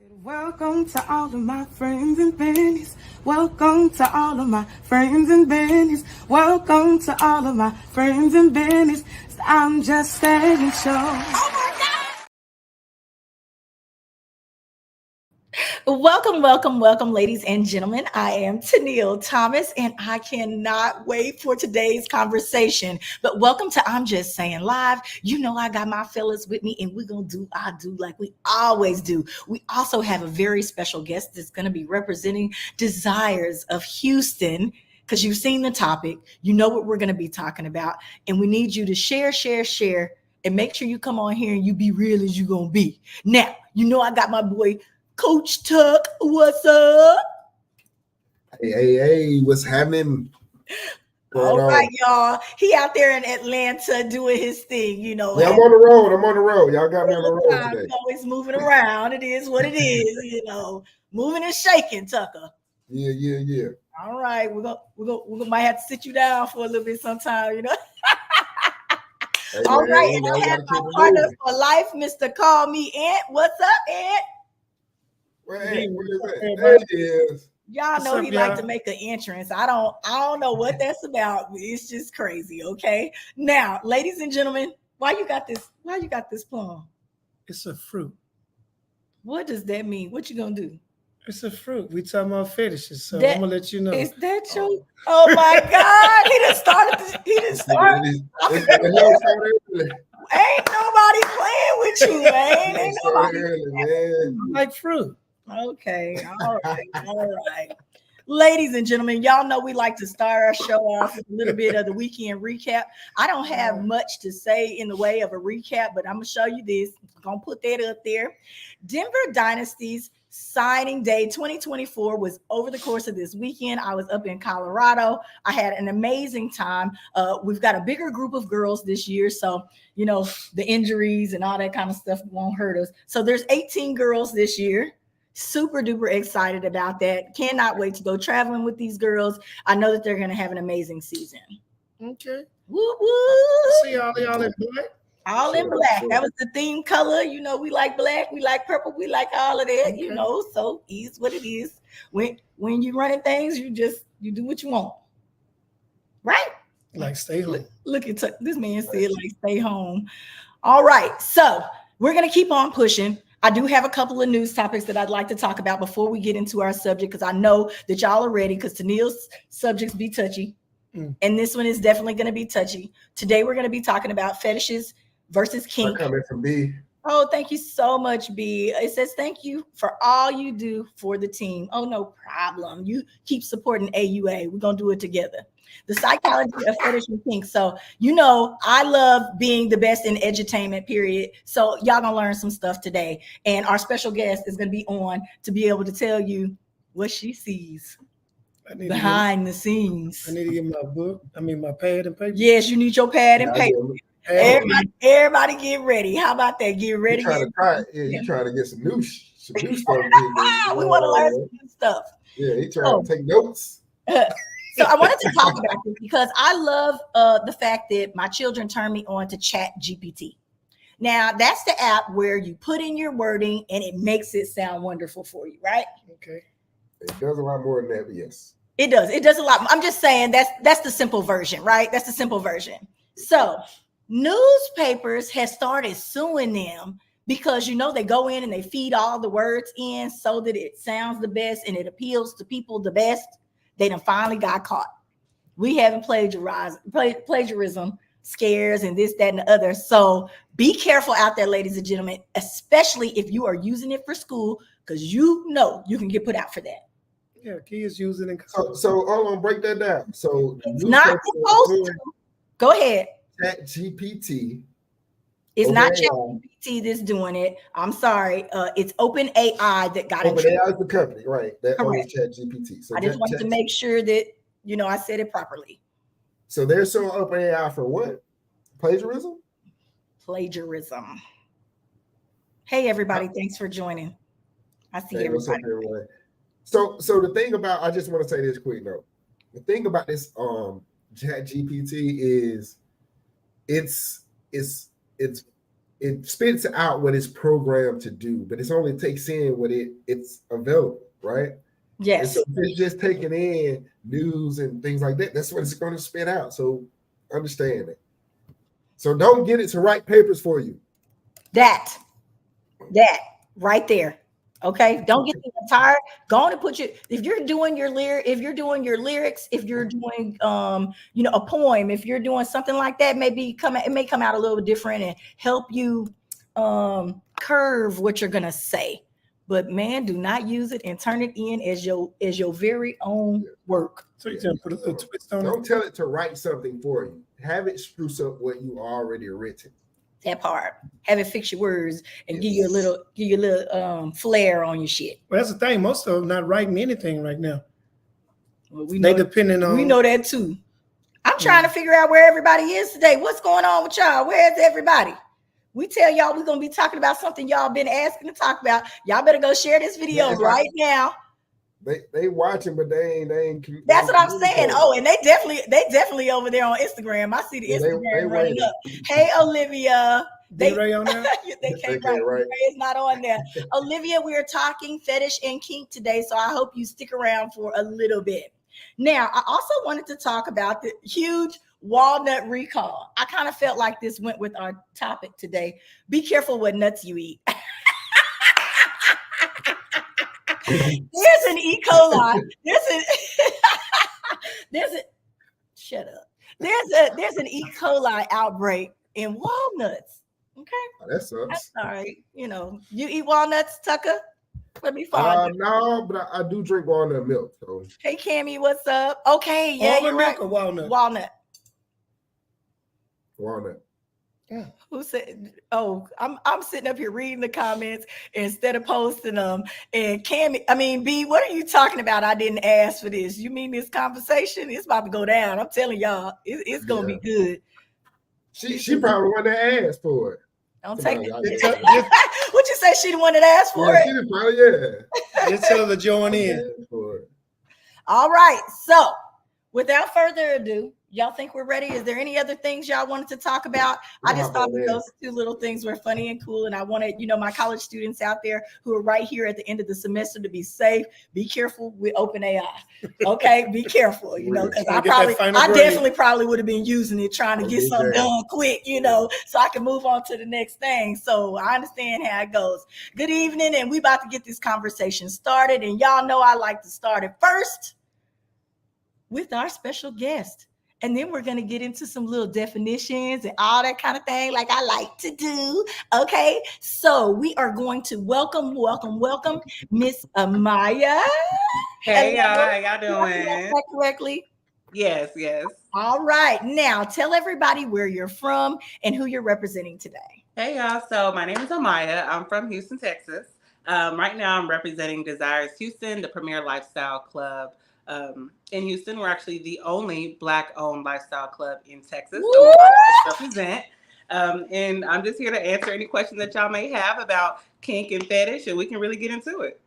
Welcome to all of my friends and bennies. Welcome to all of my friends and bennies. Welcome to all of my friends and bennies. I'm just saying show. Welcome, ladies and gentlemen. I am Tennille Thomas, and I cannot wait for today's conversation. But welcome to I'm Just Saying Live. You know I got my fellas with me, and we're going to do I do like we always do. We also have a very special guest that's going to be representing Desires of Houston, because you've seen the topic. You know what we're going to be talking about, and we need you to share, and make sure you come on here and you be real as you going to be. Now, you know I got my boy Coach Tuck, what's up? Hey, what's happening? All right, y'all. He out there in Atlanta doing his thing, you know. Yeah, I'm on the road. Y'all got me on the road today. Always moving around. It is what it is, you know. Moving and shaking, Tucker. Yeah. All right, we might have to sit you down for a little bit sometime, you know. Hey, all man, right, and I have my partner for life, Mr. Call Me Ant. What's up, Ant? Hey, it is. Y'all know he like to make an entrance. I don't know what that's about. It's just crazy. Okay. Now, ladies and gentlemen, why you got this plum? It's a fruit. What does that mean? What you gonna do? It's a fruit. We talking about fetishes, so I'm gonna let you know. Is that your? Oh my God! He didn't start. Ain't nobody playing with you, man. Ain't nobody. I like fruit. Okay, all right. Ladies and gentlemen, y'all know we like to start our show off with a little bit of the weekend recap. I don't have much to say in the way of a recap, but I'm going to show you this. I'm going to put that up there. Denver Dynasty's signing day 2024 was over the course of this weekend. I was up in Colorado. I had an amazing time. We've got a bigger group of girls this year, so you know the injuries and all that kind of stuff won't hurt us. So there's 18 girls this year. Super duper excited about that. Cannot wait to go traveling with these girls. I know that they're going to have an amazing season. Okay. Woo woo. See y'all in black. All in black. That was the theme color. You know, we like black, we like purple, we like all of that. Okay. You know, so it's what it is. When you running things, you do what you want, right? Like stay home. Look at this man said like stay home. All right, so we're gonna keep on pushing. I do have a couple of news topics that I'd like to talk about before we get into our subject, because I know that y'all are ready, because Tennille's subjects be touchy. And this one is definitely going to be touchy. Today, we're going to be talking about fetishes versus kink. Coming from B. Oh, thank you so much, B. It says, thank you for all you do for the team. Oh, no problem. You keep supporting AUA. We're going to do it together. The psychology of fetish and kink. So, you know, I love being the best in edutainment, period. So y'all going to learn some stuff today. And our special guest is going to be on to be able to tell you what she sees behind the scenes. I need to get my pad and paper. Yes, you need your pad and paper. Everybody get ready. How about that? Get ready. You trying to get some new stuff. We want to learn some new stuff. Yeah, he trying to take notes. So I wanted to talk about this because I love the fact that my children turned me on to Chat GPT. Now, that's the app where you put in your wording and it makes it sound wonderful for you, right? Okay. It does a lot more than that, but yes. It does. It does a lot. I'm just saying that's the simple version, right? That's the simple version. So newspapers have started suing them because, you know, they go in and they feed all the words in so that it sounds the best and it appeals to people the best. They done finally got caught. We haven't plagiarism scares and this, that, and the other. So be careful out there, ladies and gentlemen, especially if you are using it for school, because you know you can get put out for that. Yeah, kids using it. So hold on, break that down. So it's not supposed to. Go ahead. Chat GPT. It's not Chat GPT that's doing it. I'm sorry. It's OpenAI that got it. OpenAI is the company, right? That owns Chat GPT. So I just wanted to make sure that, you know, I said it properly. So they're suing OpenAI for what? Plagiarism? Plagiarism. Hey, everybody. Thanks for joining. I see everybody. So the thing about, I just want to say this quick note. The thing about this Chat GPT is it's it spits out what it's programmed to do, but it's only takes in what it's available, right? Yes. And so if it's just taking in news and things like that, that's what it's going to spit out. So understand it. So don't get it to write papers for you. That right there. Okay. Don't get the entire, go on and put your, if you're doing your lyrics, if you're doing a poem, if you're doing something like that, it may come out a little bit different and help you curve what you're gonna say. But man, do not use it and turn it in as your very own work. So you can put a little twist on Don't tell it to write something for you. Have it spruce up what you already written. That part. Have it fix your words and give you a little flair on your shit. Well, that's the thing. Most of them not writing anything right now. Well, we know that too. I'm trying to figure out where everybody is today. What's going on with y'all? Where is everybody? We tell y'all we're gonna be talking about something y'all been asking to talk about. Y'all better go share this video right now. They watching, but they ain't. That's what I'm saying. Oh, and they definitely over there on Instagram. I see the Instagram running up. Hey, Olivia. They right on there? They can't right. It's not on there. Olivia, we are talking fetish and kink today, so I hope you stick around for a little bit. Now, I also wanted to talk about the huge walnut recall. I kind of felt like this went with our topic today. Be careful what nuts you eat. There's an E. coli. Shut up. There's an E. coli outbreak in walnuts. Okay. Oh, that sucks. That's all right. You eat walnuts, Tucker? Let me find no, but I do drink walnut milk. So. Hey, Cammy, what's up? Okay, yeah, you're right. Or walnut? Walnut. Yeah. Who said? Oh, I'm sitting up here reading the comments instead of posting them. And B, what are you talking about? I didn't ask for this. You mean this conversation? It's about to go down. I'm telling y'all, it's gonna be good. She probably wanted to ask for it. Don't take it. What you say? She the one that asked for it? She did probably, Just tell her to join in. All right. So, without further ado, y'all think we're ready? Is there any other things y'all wanted to talk about? I just thought that those two little things were funny and cool. And I wanted, my college students out there who are right here at the end of the semester to be safe. Be careful with OpenAI. Okay, be careful, because I definitely probably would have been using it trying to get something done quick, so I can move on to the next thing. So I understand how it goes. Good evening, and we about to get this conversation started. And y'all know I like to start it first with our special guest. And then we're going to get into some little definitions and all that kind of thing like I like to do. Okay. So we are going to welcome Miss Amaya. Hey, y'all. How y'all doing? Did I say that correctly? Yes. All right. Now tell everybody where you're from and who you're representing today. Hey, y'all. So my name is Amaya. I'm from Houston, Texas. Right now I'm representing Desires Houston, the premier lifestyle club. In Houston, we're actually the only Black-owned lifestyle club in Texas. So we represent. And I'm just here to answer any questions that y'all may have about kink and fetish, and we can really get into it.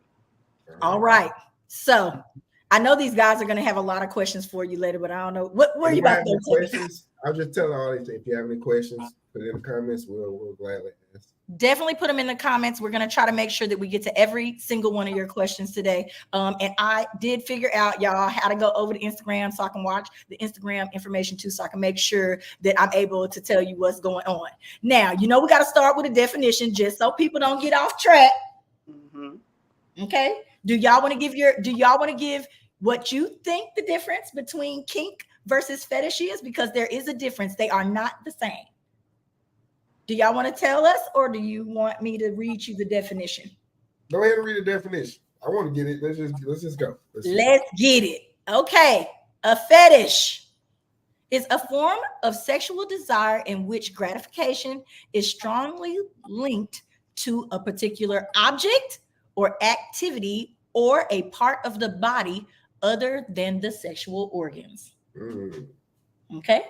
All right. So I know these guys are going to have a lot of questions for you later, but I don't know. What are you about to questions? I'll just tell all these. If you have any questions, put it in the comments. We'll gladly answer. Definitely put them in the comments. We're going to try to make sure that we get to every single one of your questions today. And I did figure out, y'all, how to go over to Instagram so I can watch the Instagram information too, so I can make sure that I'm able to tell you what's going on. Now, we got to start with a definition just so people don't get off track. Mm-hmm. Okay. Do y'all want to give what you think the difference between kink versus fetish is? Because there is a difference. They are not the same. Do y'all want to tell us, or do you want me to read you the definition? Go ahead and read the definition. I want to get it. Let's just go. Let's get it. Okay. A fetish is a form of sexual desire in which gratification is strongly linked to a particular object or activity or a part of the body other than the sexual organs. Okay.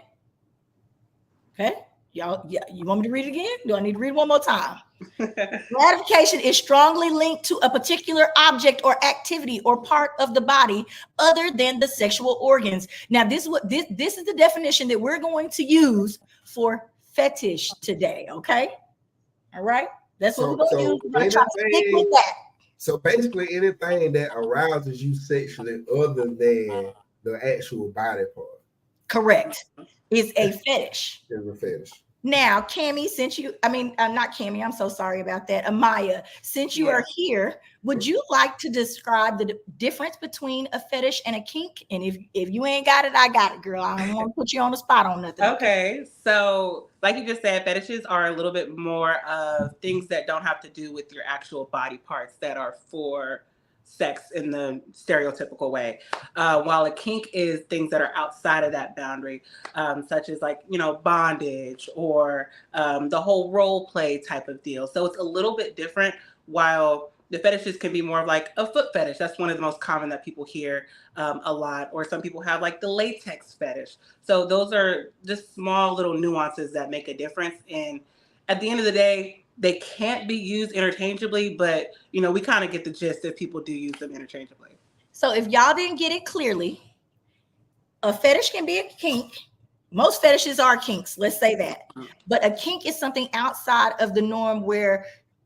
Y'all, you want me to read it again? Do I need to read it one more time? Gratification is strongly linked to a particular object or activity or part of the body other than the sexual organs. Now, this is the definition that we're going to use for fetish today, okay? All right. That's what So, we're going to so do. We're going to try to stick with anything, that. so basically anything that arouses you sexually other than the actual body part Correct. Is a fetish. is a fetish. Now, Cammie, since you, not Cammie, I'm so sorry about that. Amaya, since you are here, would you like to describe the difference between a fetish and a kink? And if you ain't got it, I got it, girl. I don't want to put you on the spot on nothing. Okay. So, like you just said, fetishes are a little bit more of things that don't have to do with your actual body parts that are for sex in the stereotypical way, while a kink is things that are outside of that boundary, such as like, bondage or the whole role play type of deal. So it's a little bit different, while the fetishes can be more of like a foot fetish. That's one of the most common that people hear a lot. Or some people have like the latex fetish. So those are just small little nuances that make a difference. And at the end of the day, they can't be used interchangeably, but we kind of get the gist if people do use them interchangeably. So if y'all didn't get it clearly, a fetish can be a kink. Most fetishes are kinks, let's say that. But a kink is something outside of the norm, where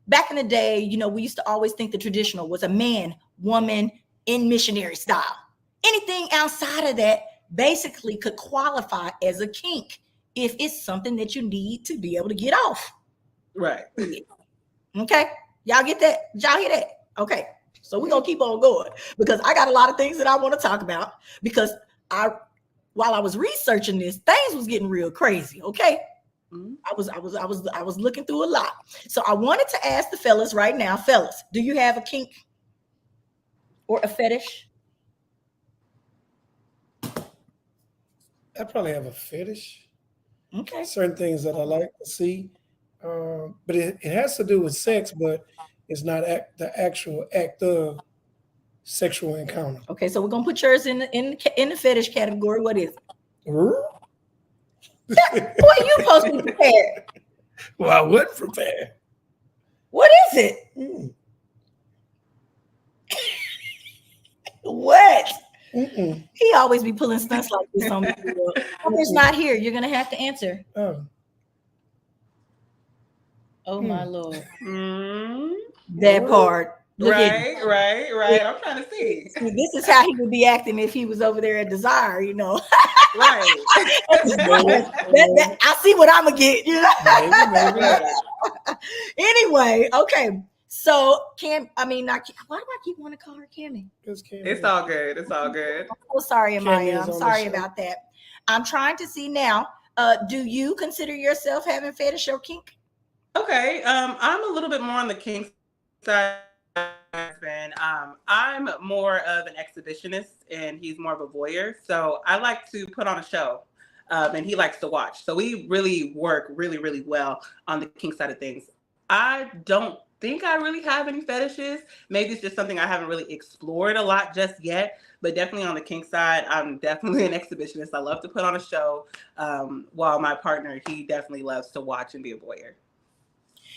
back in the day, we used to always think the traditional was a man, woman, in missionary style. Anything outside of that basically could qualify as a kink if it's something that you need to be able to get off. Right. Okay. Y'all get that? Y'all hear that? Okay. So we're going to keep on going, because I got a lot of things that I want to talk about, because while I was researching this, things was getting real crazy. Okay. I was looking through a lot. So I wanted to ask the fellas right now, fellas, do you have a kink or a fetish? I probably have a fetish. Okay. Certain things that I like to see. But it has to do with sex, but it's not the actual act of sexual encounter. Okay, so we're gonna put yours in the fetish category. What is it? Boy, you supposed to be prepared. Well, I wasn't prepared. What is it? What? Mm-mm. He always be pulling stunts like this on me. It's not here. You're gonna have to answer. Oh my Lord. That part. Look right. I'm trying to see. This is how he would be acting if he was over there at Desire, Right. I see what I'm gonna get, Maybe. Anyway, okay. So why do I keep wanting to call her Cammie? It's all good. It's all good. I'm so sorry, Amaya. I'm sorry about that. I'm trying to see now. Do you consider yourself having fetish or kink? Okay. I'm a little bit more on the kink side. I'm more of an exhibitionist, and he's more of a voyeur. So I like to put on a show, and he likes to watch. So we really work really, really well on the kink side of things. I don't think I really have any fetishes. Maybe it's just something I haven't really explored a lot just yet, but definitely on the kink side, I'm definitely an exhibitionist. I love to put on a show, while my partner, he definitely loves to watch and be a voyeur.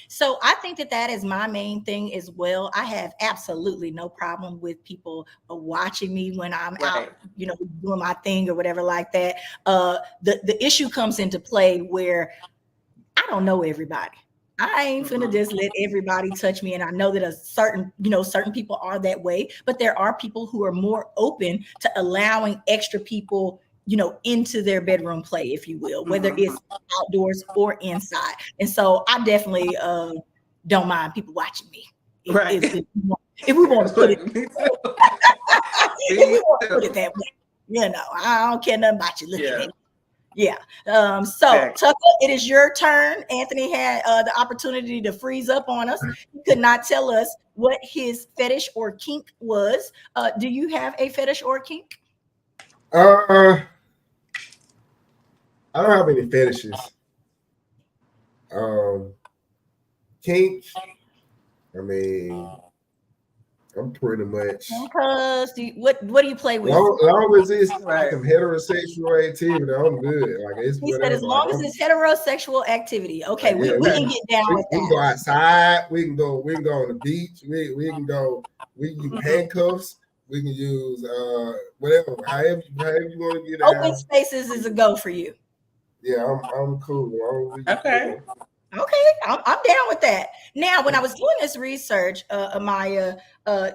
So I think that is my main thing as well. I have absolutely no problem with people watching me when I'm out, doing my thing or whatever like that. The issue comes into play where I don't know everybody. I ain't finna just let everybody touch me. And I know that certain people are that way, but there are people who are more open to allowing extra people into their bedroom play, if you will, whether it's outdoors or inside. And so I definitely don't mind people watching me. If we want to put it, if we want to put it that way, I don't care nothing about you looking at me. Yeah. So Tucker, it is your turn. Anthony had the opportunity to freeze up on us. He could not tell us what his fetish or kink was. Do you have a fetish or kink? I don't have any fetishes. Kink. I'm pretty much. Because what do you play with? Long as it's like some heterosexual activity, I'm good. He said as long as it's heterosexual activity. Okay, we can get down with that. We can go outside. We can go on the beach. We can go. We can use handcuffs. We can use whatever. However you want to get out. Open spaces is a go for you. Yeah, I'm cool. Okay. Okay, I'm down with that. Now, when I was doing this research, Amaya,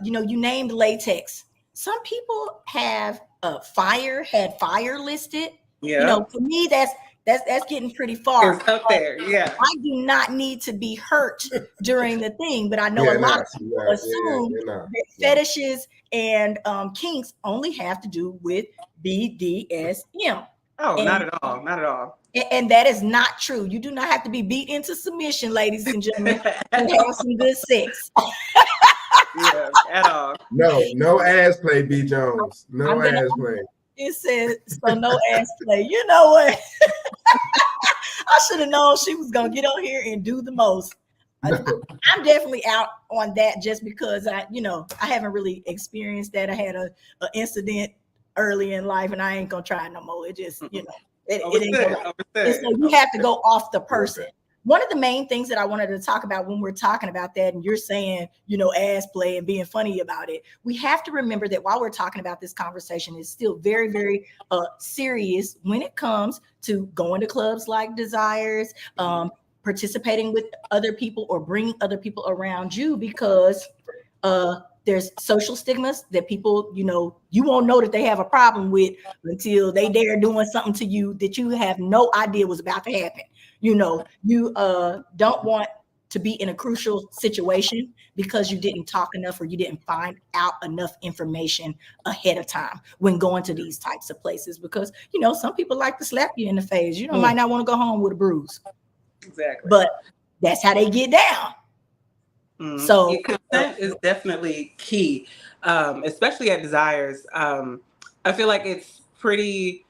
you named latex. Some people have had fire listed. Yeah, For me, that's getting pretty far. it's up there. Yeah. I do not need to be hurt during the thing, but I know a Yeah, lot nah, of see, people yeah, assume nah, that nah. fetishes and kinks only have to do with BDSM. Oh, not And at all. Not at all. and that is not true. You do not have to be beat into submission, ladies and gentlemen, to have some good sex. Yeah, at all. No ass play, B Jones. No I'm gonna. ass play. It said so. No ass play. You know what? I should have known she was gonna get on here and do the most. I, No. I'm definitely out on that just because I haven't really experienced that. I had a incident early in life, and I ain't gonna try it no more. It just it ain't gonna. And so you have to go off the person. Okay. One of the main things that I wanted to talk about when we're talking about that, and you're saying, ass play and being funny about it, we have to remember that while we're talking about this conversation, it's still very, very serious when it comes to going to clubs like Desires, participating with other people or bringing other people around you, because there's social stigmas that people, you won't know that they have a problem with until they dare doing something to you that you have no idea was about to happen. You don't want to be in a crucial situation because you didn't talk enough or you didn't find out enough information ahead of time when going to these types of places, because some people like to slap you in the face. Might not want to go home with a bruise. Exactly. But that's how they get down. Mm-hmm. So consent is definitely key, especially at Desires. I feel like it's pretty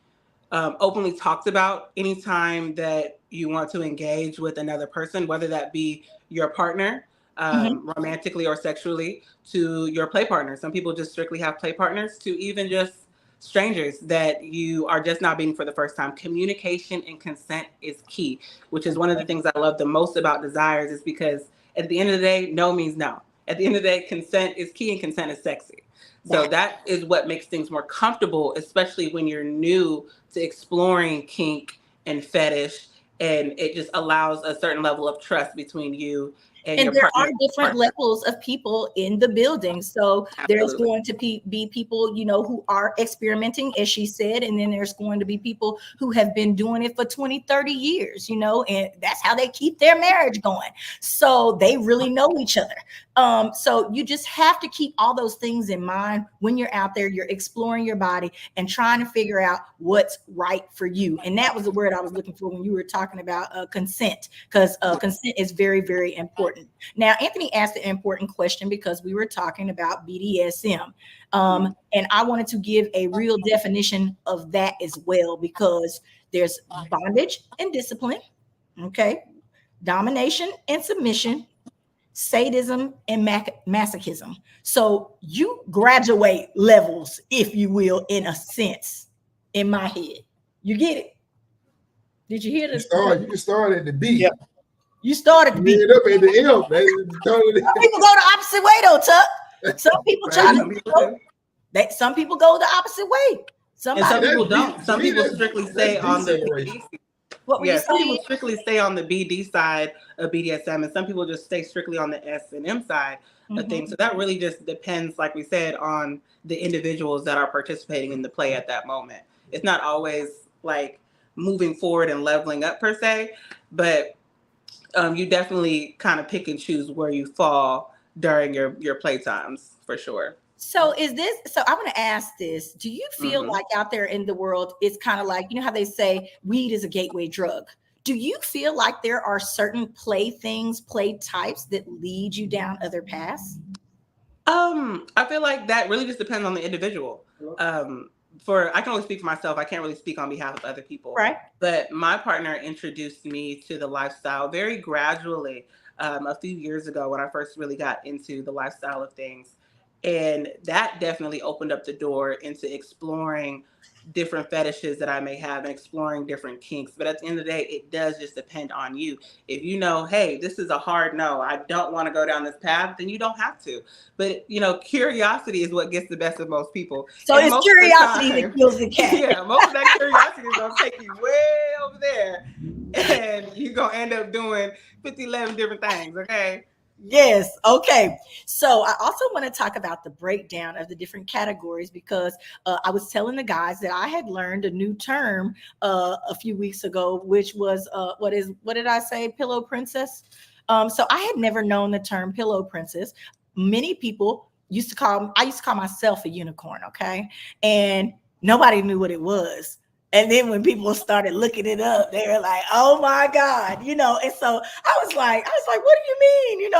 openly talked about anytime that you want to engage with another person, whether that be your partner, romantically or sexually, to your play partner. Some people just strictly have play partners, to even just strangers that you are just not meeting for the first time. Communication and consent is key, which is one of the things I love the most about Desires, is because at the end of the day, no means no. At the end of the day, consent is key and consent is sexy. So that is what makes things more comfortable, especially when you're new to exploring kink and fetish, and it just allows a certain level of trust between you and your there partner. are different levels of people in the building. So there's going to be people, who are experimenting, as she said, and then there's going to be people who have been doing it for 20, 30 years, and that's how they keep their marriage going. So they really know each other. So you just have to keep all those things in mind when you're out there, you're exploring your body and trying to figure out what's right for you. And that was the word I was looking for when you were talking about consent, because consent is very, very important. Now, Anthony asked an important question because we were talking about BDSM. And I wanted to give a real definition of that as well, because there's bondage and discipline, okay, domination and submission, sadism and masochism. So you graduate levels, if you will, in a sense, in my head. You get it? Did you hear this? You can start at the B. Yeah. You started the B. End up at the M. Some people go the opposite way though, Tuck. Some people try to some people go the opposite way. Some people don't. Some people strictly stay on the BD. Some people strictly stay on the BD side of BDSM, and some people just stay strictly on the S&M side of things. So that really just depends, like we said, on the individuals that are participating in the play at that moment. It's not always like moving forward and leveling up per se, but you definitely kind of pick and choose where you fall during your play times, for sure. So I want to ask this. Do you feel like out there in the world, it's kind of like, how they say weed is a gateway drug? Do you feel like there are certain play types that lead you down other paths? I feel like that really just depends on the individual. I can only speak for myself. I can't really speak on behalf of other people. Right. But my partner introduced me to the lifestyle very gradually a few years ago when I first really got into the lifestyle of things. And that definitely opened up the door into exploring different fetishes that I may have and exploring different kinks. But at the end of the day, it does just depend on you. If you know, hey, this is a hard no, I don't want to go down this path, then you don't have to. But, curiosity is what gets the best of most people. So And it's most curiosity of the that time, kills the cat. yeah, most of that curiosity is going to take you way over there. And you're going to end up doing 50, 11 different things, okay? Yes. Okay. So I also want to talk about the breakdown of the different categories because I was telling the guys that I had learned a new term a few weeks ago, which was what did I say? Pillow princess. So I had never known the term pillow princess. Many people I used to call myself a unicorn. Okay. And nobody knew what it was. And then when people started looking it up, they were like, "Oh my God," And so I was like, "What do you mean?"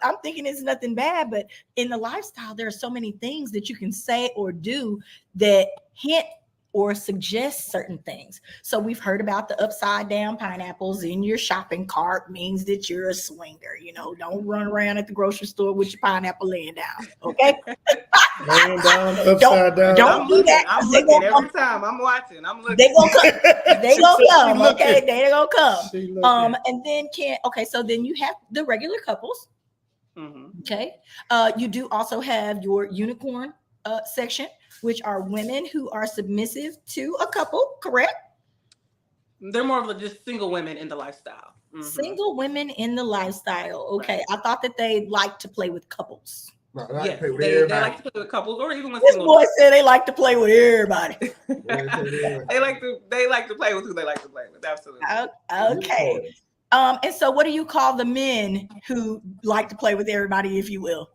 I'm thinking it's nothing bad, but in the lifestyle, there are so many things that you can say or do that hint or suggest certain things. So we've heard about the upside down pineapples in your shopping cart means that you're a swinger. Don't run around at the grocery store with your pineapple laying down. Okay. Laying down, upside down. Don't do that. I'm looking every time. I'm watching. I'm looking. They gonna come. They gonna come. looking. Okay, they gonna come. She looking. And then so then you have the regular couples. Mm-hmm. Okay. You do also have your unicorn section, which are women who are submissive to a couple, correct? They're more of just single women in the lifestyle. Mm-hmm. Single women in the lifestyle. Okay. Right. I thought that they like to play with couples. No, yes, they like to play with couples or even with this single. Boy said they like to play with everybody. they like to play with who they like to play with. Absolutely. Okay. And so what do you call the men who like to play with everybody, if you will?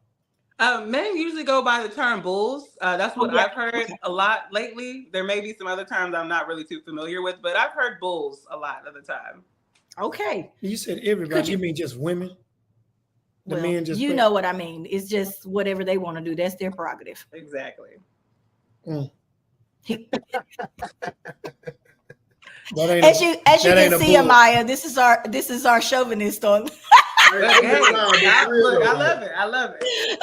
Men usually go by the term bulls. That's what I've heard a lot lately. There may be some other terms I'm not really too familiar with, but I've heard bulls a lot of the time. Okay. You said everybody. You mean just women? The men just know what I mean. It's just whatever they want to do. That's their prerogative. Exactly. As you can see, Amaya, this is our chauvinist on. Look, I love it.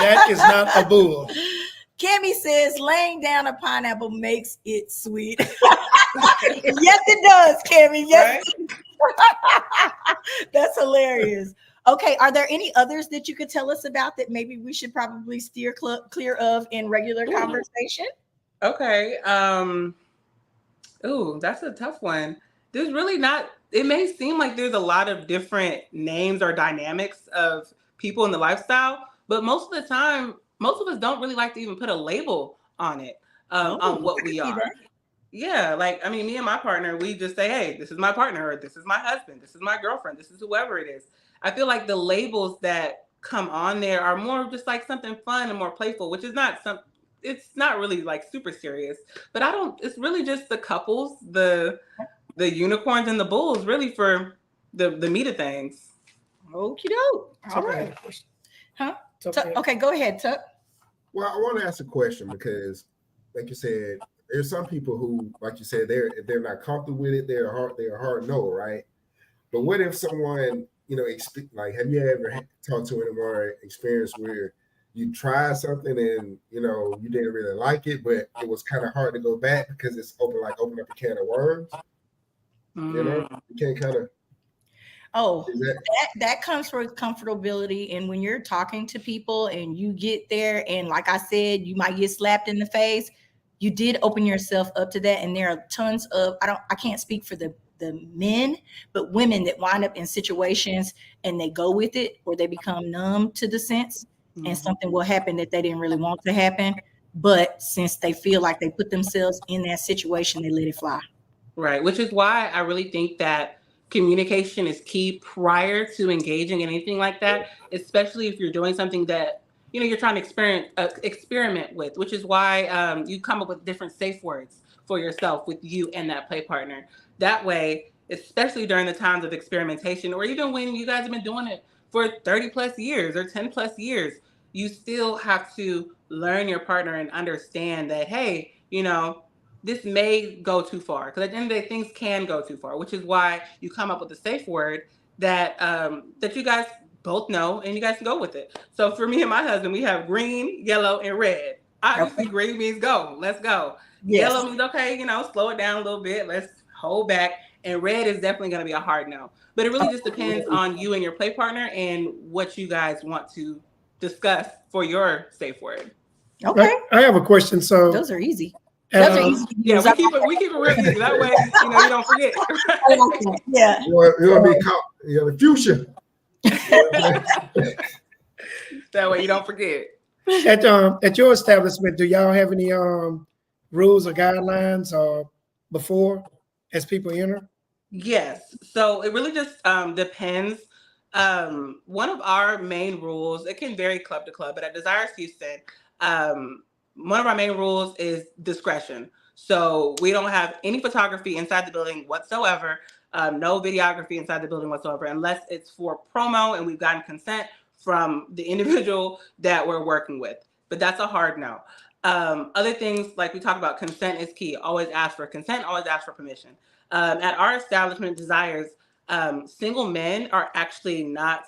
That is not a bull. Cammy says laying down a pineapple makes it sweet. Yes, it does, Cammy. Yes. Right? That's hilarious. Okay, are there any others that you could tell us about that maybe we should probably steer clear of in regular conversation? Okay. That's a tough one. There's really not, it may seem like there's a lot of different names or dynamics of people in the lifestyle, but most of the time, most of us don't really like to even put a label on it, on what we are. Yeah, me and my partner, we just say, hey, this is my partner, or this is my husband, this is my girlfriend, this is whoever it is. I feel like the labels that come on there are more just like something fun and more playful, which is it's not really like super serious, but it's really just the couples, the unicorns and the bulls really for the meat of things. Okie doke. All right. Huh? Okay, go ahead, Tuck. Well, I want to ask a question because, like you said, there's some people who, like you said, they're not comfortable with it. They're a hard no, right? But what if someone, have you ever talked to anyone or experience where you try something and you didn't really like it, but it was kind of hard to go back because it's open up a can of worms? You can't kind of. Oh, that comes with comfortability. And when you're talking to people and you get there, and like I said, you might get slapped in the face. You did open yourself up to that. And there are tons of, I can't speak for the men, but women that wind up in situations and they go with it or they become numb to the sense, and something will happen that they didn't really want to happen. But since they feel like they put themselves in that situation, they let it fly. Right. Which is why I really think that communication is key prior to engaging in anything like that, especially if you're doing something that, you're trying to experiment with, which is why you come up with different safe words for yourself with you and that play partner. That way, especially during the times of experimentation, or even when you guys have been doing it for 30 plus years or 10 plus years, you still have to learn your partner and understand that, hey, this may go too far, because at the end of the day, things can go too far, which is why you come up with a safe word that that you guys both know, and you guys can go with it. So for me and my husband, we have green, yellow, and red. Obviously, green means go. Let's go. Yes. Yellow means, okay, slow it down a little bit. Let's hold back. And red is definitely going to be a hard no. But it really just depends on you and your play partner and what you guys want to discuss for your safe word. Okay. I have a question. So those are easy. Those are easy. Yeah, we keep it real easy. That way, you don't forget. Yeah. You want to be caught in the future. That way you don't forget. At your establishment, do y'all have any rules or guidelines before as people enter? Yes. So it really just depends. One of our main rules, it can vary club to club, but at Desires Houston, one of our main rules is discretion. So we don't have any photography inside the building whatsoever, no videography inside the building whatsoever, unless it's for promo and we've gotten consent from the individual that we're working with. But that's a hard no. Other things, like we talked about, consent is key. Always ask for consent, always ask for permission. At our establishment, Desires, single men are actually not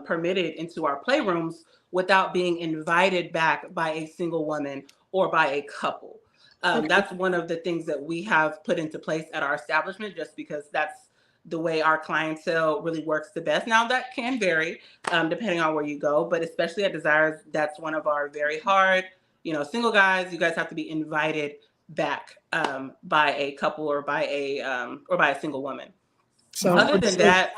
permitted into our playrooms without being invited back by a single woman or by a couple. That's one of the things that we have put into place at our establishment, just because that's the way our clientele really works the best. Now that can vary depending on where you go, but especially at Desires, that's one of our very hard, single guys, you guys have to be invited back by a couple or by a single woman. Other than that,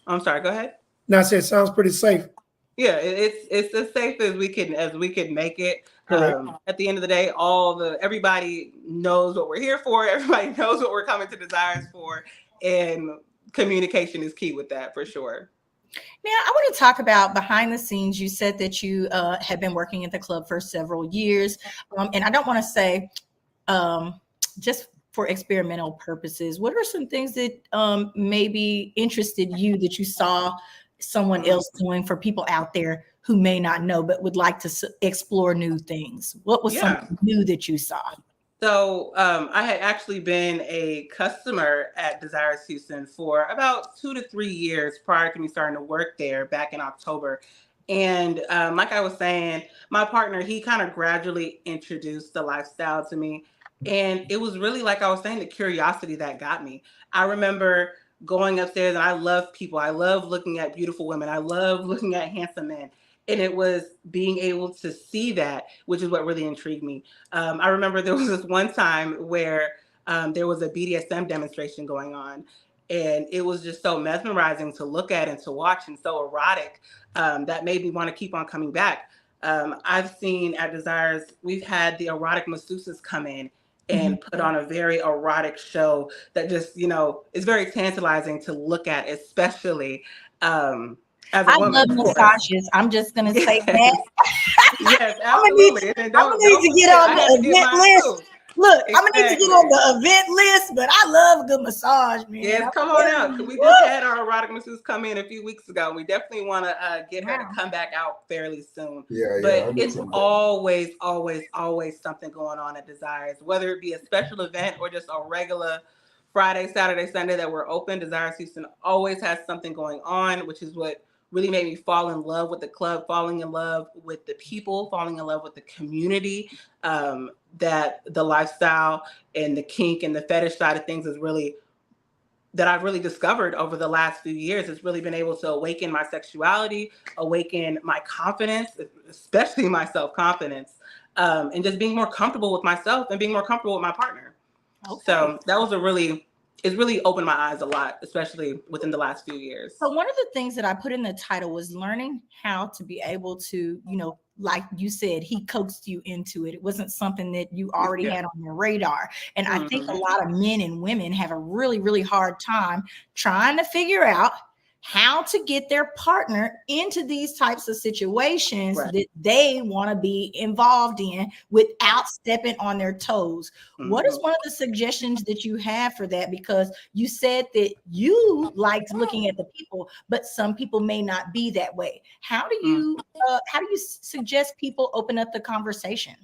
I'm sorry, go ahead. No, I said it sounds pretty safe. Yeah, it's as safe as we can make it. At the end of the day, everybody knows what we're here for. Everybody knows what we're coming to Desires for, and communication is key with that for sure. Now, I want to talk about behind the scenes. You said that you have been working at the club for several years, and I don't want to say just for experimental purposes. What are some things that maybe interested you that you saw someone else doing for people out there who may not know but would like to explore new things? What was something new that you saw? So I had actually been a customer at Desires Houston for about 2 to 3 years prior to me starting to work there back in October. And like I was saying, my partner, he kind of gradually introduced the lifestyle to me. And it was really, like I was saying, the curiosity that got me. I remember going upstairs, and I love people. I love looking at beautiful women. I love looking at handsome men. And it was being able to see that, which is what really intrigued me. I remember there was this one time where there was a BDSM demonstration going on, and it was just so mesmerizing to look at and to watch, and so erotic that made me want to keep on coming back. I've seen at Desires, we've had the erotic masseuses come in and put on a very erotic show that just, is very tantalizing to look at, especially as a woman. I love massages. I'm just going to say that. Yes, absolutely. I'm going to need to get on the event list. Look, I'm going to need to get on the event list, but I love a good massage, man. Yes, come on out. We just had our erotic masseuse come in a few weeks ago. We definitely want to get her to come back out fairly soon. But it's always, always, always something going on at Desires, whether it be a special event or just a regular Friday, Saturday, Sunday that we're open. Desires Houston always has something going on, which is what really made me fall in love with the club, falling in love with the people, falling in love with the community, that the lifestyle and the kink and the fetish side of things is really, that I've really discovered over the last few years. It's really been able to awaken my sexuality, awaken my confidence, especially my self-confidence, and just being more comfortable with myself and being more comfortable with my partner. Okay. So that was it's really opened my eyes a lot, especially within the last few years. So one of the things that I put in the title was learning how to be able to, like you said, he coaxed you into it. It wasn't something that you already had on your radar. And I think a lot of men and women have a really, really hard time trying to figure out how to get their partner into these types of situations that they want to be involved in without stepping on their toes. What is one of the suggestions that you have for that? Because you said that you liked looking at the people, but some people may not be that way. How do you suggest people open up the conversation?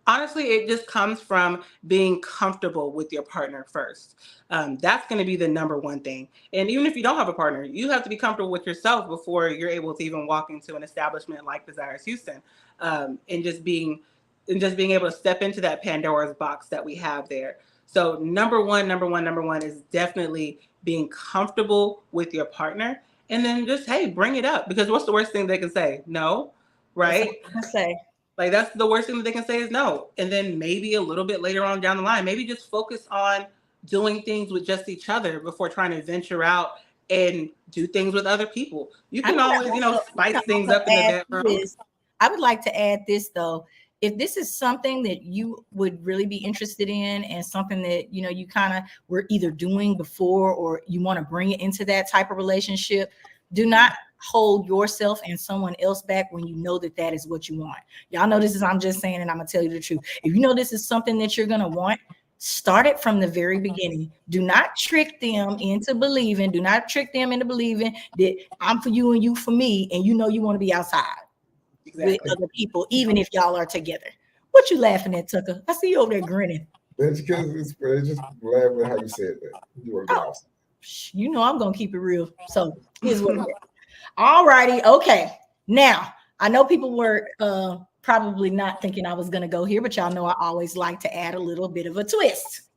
Honestly, it just comes from being comfortable with your partner first. That's going to be the number one thing. And even if you don't have a partner, you have to be comfortable with yourself before you're able to even walk into an establishment like Desires Houston, and just being able to step into that Pandora's box that we have there. So number one is definitely being comfortable with your partner, and then just, hey, bring it up, because what's the worst thing they can say? No, right? Let's say. Like, that's the worst thing that they can say is no. And then maybe a little bit later on down the line, maybe just focus on doing things with just each other before trying to venture out and do things with other people. You can always, spice things up in the bedroom. I would like to add this though. If this is something that you would really be interested in and something that, you kind of were either doing before or you want to bring it into that type of relationship, do not hold yourself and someone else back when you know that is what you want. Y'all know this is, I'm just saying, and I'm gonna tell you the truth. If you know this is something that you're gonna want, start it from the very beginning. Do not trick them into believing. Do not trick them into believing that I'm for you and you for me, and you want to be outside with other people, even if y'all are together. What you laughing at, Tucker? I see you over there grinning. It's because it's just laughing at how you said that. You want to be outside. I'm gonna keep it real. So here's what it is. All righty. Okay. Now, I know people were probably not thinking I was going to go here, but y'all know I always like to add a little bit of a twist.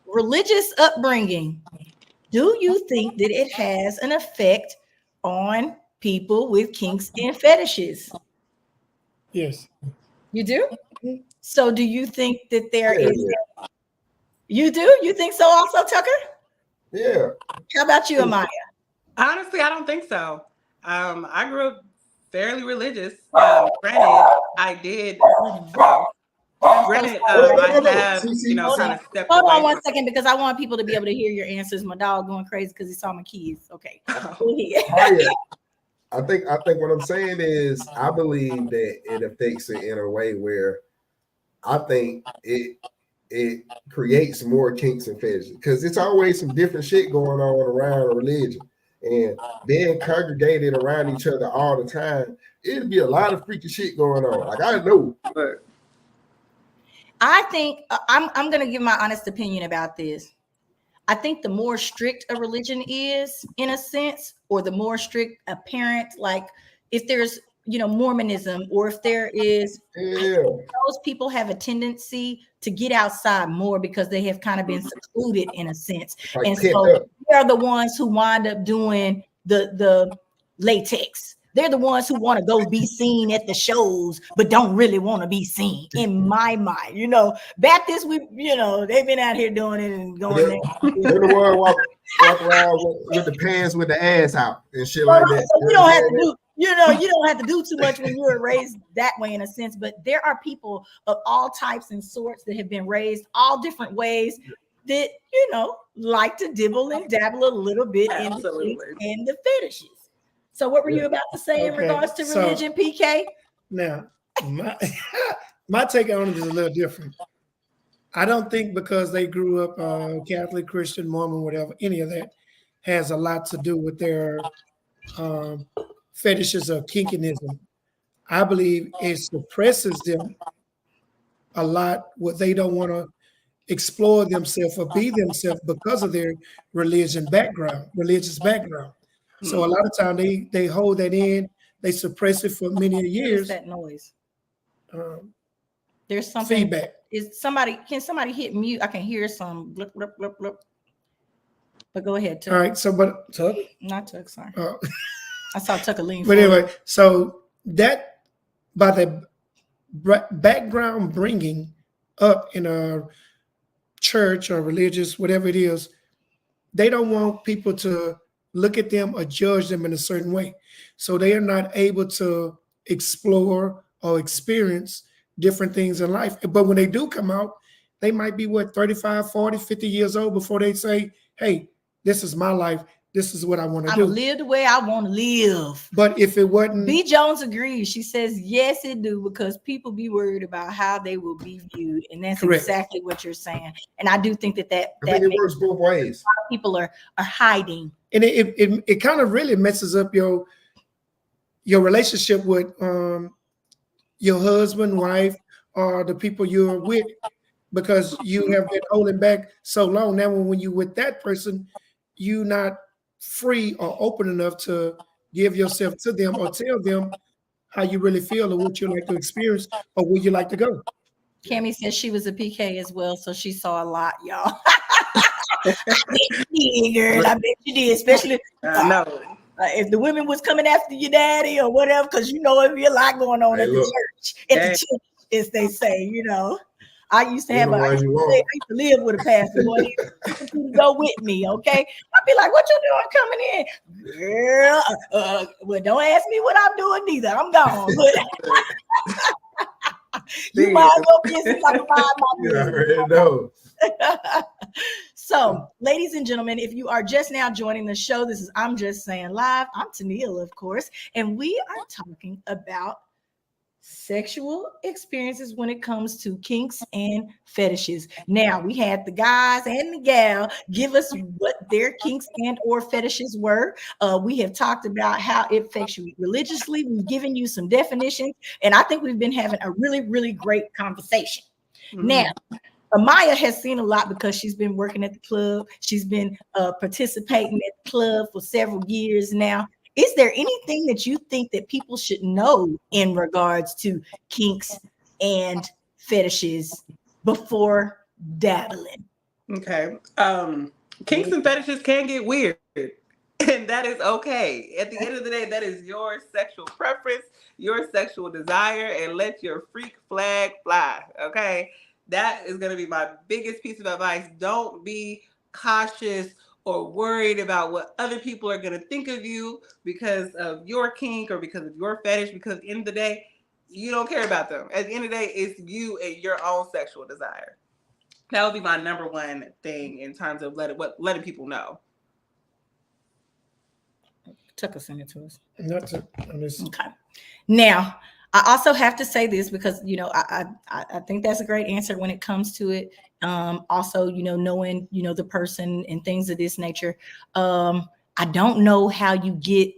Religious upbringing. Do you think that it has an effect on people with kinks and fetishes? Yes. You do? So do you think that there is? You do? You think so also, Tucker? Yeah. How about you, Amaya? Honestly, I don't think so. I grew up fairly religious. Granted, I did. Granted, I have, kind of stepped Hold away. on one second, because I want people to be able to hear your answers. My dog going crazy because he saw my kids. Okay. I think what I'm saying is I believe that it affects it in a way where I think it creates more kinks and fetishes, because it's always some different shit going on around religion. And being congregated around each other all the time, it'd be a lot of freaky shit going on. Like, I know. I think I'm going to give my honest opinion about this. I think the more strict a religion is, in a sense, or the more strict a parent, like if there's, Mormonism, or if there is, those people have a tendency to get outside more because they have kind of been secluded in a sense. Like, and so they're the ones who wind up doing the latex. They're the ones who want to go be seen at the shows, but don't really want to be seen, in my mind. Baptists, they've been out here doing it and going there. They're the one walk around with the pants with the ass out and shit like that. So you don't have to do, you don't have to do too much when you were raised that way, in a sense. But there are people of all types and sorts that have been raised all different ways that, like to dibble and dabble a little bit in the fetishes. So what were you about to say in regards to religion, PK? Now, my take on it is a little different. I don't think because they grew up Catholic, Christian, Mormon, whatever, any of that has a lot to do with their fetishes or kinkinism. I believe it suppresses them a lot, what they don't want to explore themselves or be themselves because of their religious background. So a lot of time they hold that in, they suppress it for many years. What is that noise? There's something feedback. Can somebody hit mute? I can hear some blip, blip, blip, blip. But go ahead, Tuck. All right, so but Tuck? Not Tuck, sorry. I saw Tucker lean But forward. anyway, so that by the background bringing up in a church or religious, whatever it is, they don't want people to look at them or judge them in a certain way. So they are not able to explore or experience different things in life. But when they do come out, they might be 35, 40, 50 years old before they say, hey, this is my life. This is what I want to do. I'm live the way I want to live. But if it wasn't... B. Jones agrees. She says, yes, it do, because people be worried about how they will be viewed. And that's correct. Exactly what you're saying. And I do think that I think it works both ways. A lot of people are hiding. And it kind of really messes up your relationship with your husband, wife, or the people you're with, because you have been holding back so long. Now, when you're with that person, you're not free or open enough to give yourself to them or tell them how you really feel or what you like to experience or where you like to go. Cammie says she was a PK as well, so she saw a lot, y'all. I bet you did, girl. I bet you did, especially No. if the women was coming after your daddy or whatever, because you know it'd be a lot going on Hey, at the look. church, at the church, as they say. You know, I used to You have the I one used you to want. live with a pastor. Boy, he wanted you to go with me, okay? I'd be like, "What you doing coming in, girl? Well, don't ask me what I'm doing neither. I'm gone." But you might as well be as like my You business. already know. So, ladies and gentlemen, if you are just now joining the show, this is I'm Just Saying Live. I'm Tennille, of course, and we are talking about sexual experiences when it comes to kinks and fetishes. Now, we had the guys and the gal give us what their kinks and or fetishes were. We have talked about how it affects you religiously. We've given you some definitions, and I think we've been having a really, really great conversation. Now, Amaya has seen a lot because she's been working at the club. She's been participating at the club for several years now. Is there anything that you think that people should know in regards to kinks and fetishes before dabbling? Okay. Kinks and fetishes can get weird. And that is okay. At the end of the day, that is your sexual preference, your sexual desire, and let your freak flag fly. Okay. That is going to be my biggest piece of advice. Don't be cautious or worried about what other people are going to think of you because of your kink or because of your fetish, because at the end of the day, you don't care about them. At the end of the day, it's you and your own sexual desire. That would be my number one thing in terms of letting people know. Tucker sent it to us. Not to, I mean, Okay. Now, I also have to say this because I think that's a great answer when it comes to it. Also, knowing the person and things of this nature. I don't know how you get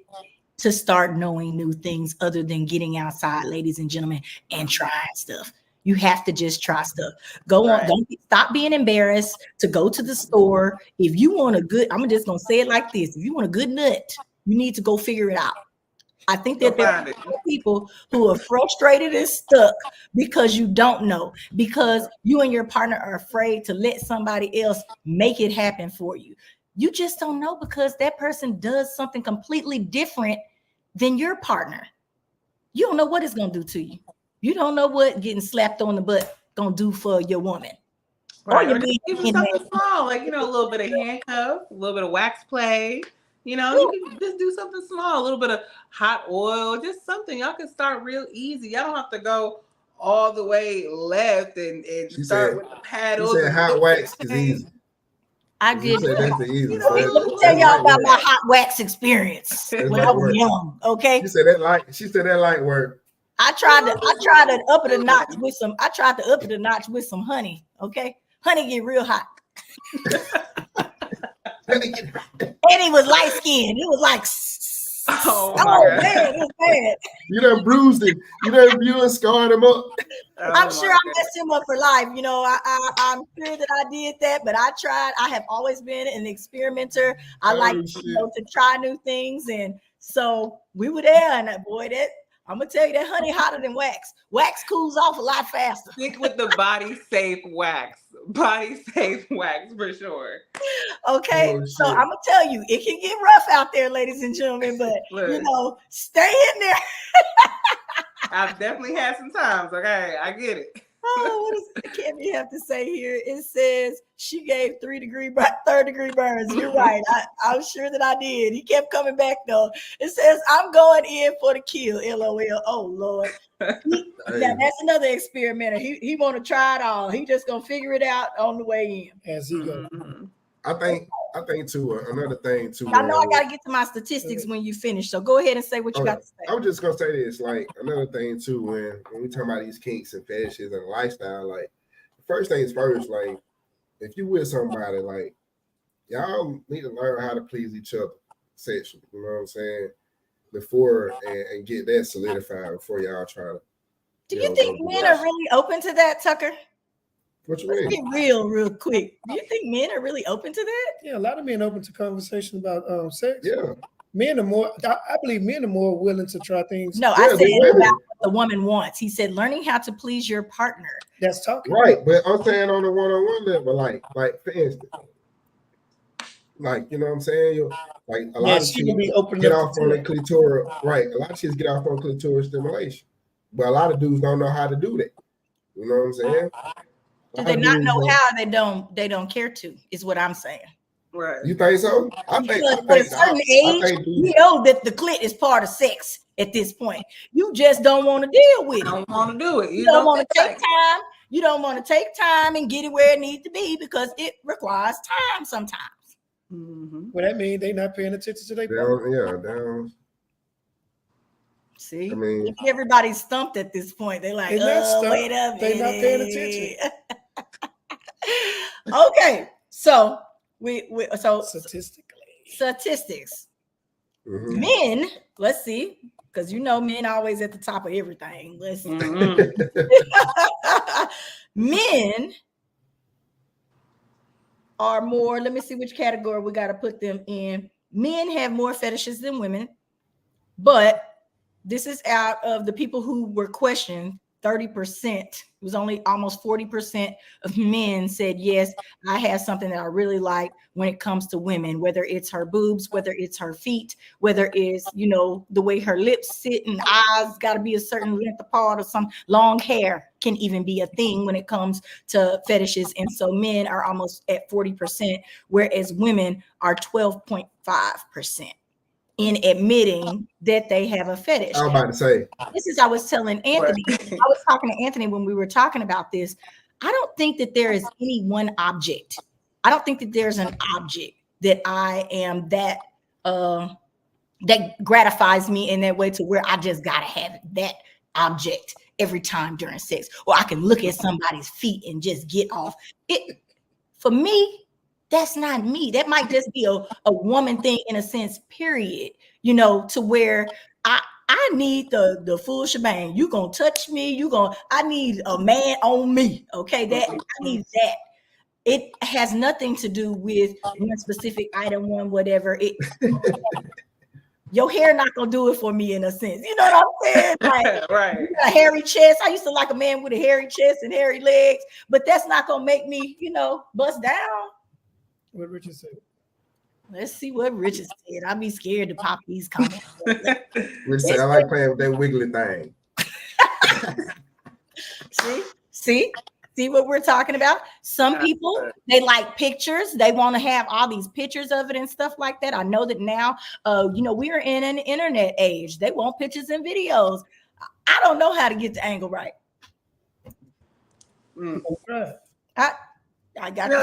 to start knowing new things other than getting outside, ladies and gentlemen, and trying stuff. You have to just try stuff. Go on. Right. Don't stop being embarrassed to go to the store. If you want a good, I'm just gonna say it like this: if you want a good nut, you need to go figure it out. I think that there are people who are frustrated and stuck because you don't know, because you and your partner are afraid to let somebody else make it happen for you. You just don't know because that person does something completely different than your partner. You don't know what it's going to do to you. You don't know what getting slapped on the butt going to do for your woman. Right. Or just even something small, like, a little bit of handcuff, a little bit of wax play. You can just do something small, a little bit of hot oil, just something. Y'all can start real easy. Y'all don't have to go all the way left and start with the paddles. She said hot wax is easy. I get it. That's the easiest. Let me tell y'all about my hot wax experience when I was young. Okay. She said that light work. I tried to up it a notch with some. I tried to up it a notch with some honey. Okay, honey get real hot. And he was light skinned. It was like, oh man, it was bad. You done bruised it. You done scarred him up. I'm sure I messed him up for life. I'm sure that I did that, but I tried. I have always been an experimenter. I like to try new things, and so we were there. And boy, I'm gonna tell you that honey hotter than wax. Wax cools off a lot faster. Stick with the body safe wax. Body safe wax for sure. Okay, so I'm gonna tell you, it can get rough out there, ladies and gentlemen, but stay in there. I've definitely had some times. Okay, I get it. Oh, what does Cammie have to say here? It says she gave third degree burns. You're right. I'm sure that I did. He kept coming back though. It says I'm going in for the kill. LOL. Oh Lord. Now that's another experimenter. He want to try it all. He just gonna figure it out on the way in. As he goes. I think too. Another thing too. I know I gotta get to my statistics when you finish. So go ahead and say what you got to say. I was just gonna say this. Like another thing too. When we talk about these kinks and fetishes and lifestyle, like first things first. Like if you with somebody, like y'all need to learn how to please each other sexually. You know what I'm saying? Before and get that solidified before y'all try to Do you think men are really open to that, Tucker? What you Let's mean? get real quick. Do you think men are really open to that? Yeah, a lot of men open to conversation about sex. Yeah. Men are more. I believe men are more willing to try things. No, I said about what the woman wants. He said learning how to please your partner. That's talking. Right, but I'm saying on a one-on-one level, like for instance, like you know what I'm saying, like a lot of chicks get off on the clitoris. Right, a lot of chicks get off on clitoris stimulation, but a lot of dudes don't know how to do that. You know what I'm saying? Do they not know how? They don't care to. Is what I'm saying. Right. You think so? I think at a certain age, you know that the clit is part of sex at this point. You just don't want to deal with it. Don't want to do it. You don't want to take time. You don't want to take time and get it where it needs to be because it requires time sometimes. Mm-hmm. Well, that means they not paying attention to their down. See, I mean, everybody's stumped at this point. They're like, wait a minute. They're not paying attention. Okay, so so statistics. Mm-hmm. Men, let's see, because you know men always at the top of everything. Let's see. Mm-hmm. Men are more, let me see which category we got to put them in. Men have more fetishes than women, but this is out of the people who were questioned. 30%, it was only almost 40% of men said, yes, I have something that I really like when it comes to women, whether it's her boobs, whether it's her feet, whether it's, you know, the way her lips sit and eyes got to be a certain length apart, or some long hair can even be a thing when it comes to fetishes. And so men are almost at 40%, whereas women are 12.5%. in admitting that they have a fetish. I was about to say. I was telling Anthony, I was talking to Anthony when we were talking about this. I don't think that there is any one object. I don't think that there's an object that I am that gratifies me in that way to where I just gotta have that object every time during sex, or I can look at somebody's feet and just get off it. For me, that's not me. That might just be a woman thing in a sense, period. You know, to where I need the full shebang. You gonna touch me, I need a man on me. Okay, I need that. It has nothing to do with one specific item, one whatever. Your hair not gonna do it for me in a sense. You know what I'm saying? Like, right. A hairy chest. I used to like a man with a hairy chest and hairy legs, but that's not gonna make me, bust down. What Richard said. Let's see what Richard said. I'd be scared to pop these comments. Richard said, I like playing with that wiggly thing. See what we're talking about? Some people, they like pictures. They want to have all these pictures of it and stuff like that. I know that now, we are in an internet age. They want pictures and videos. I don't know how to get the angle right. I got you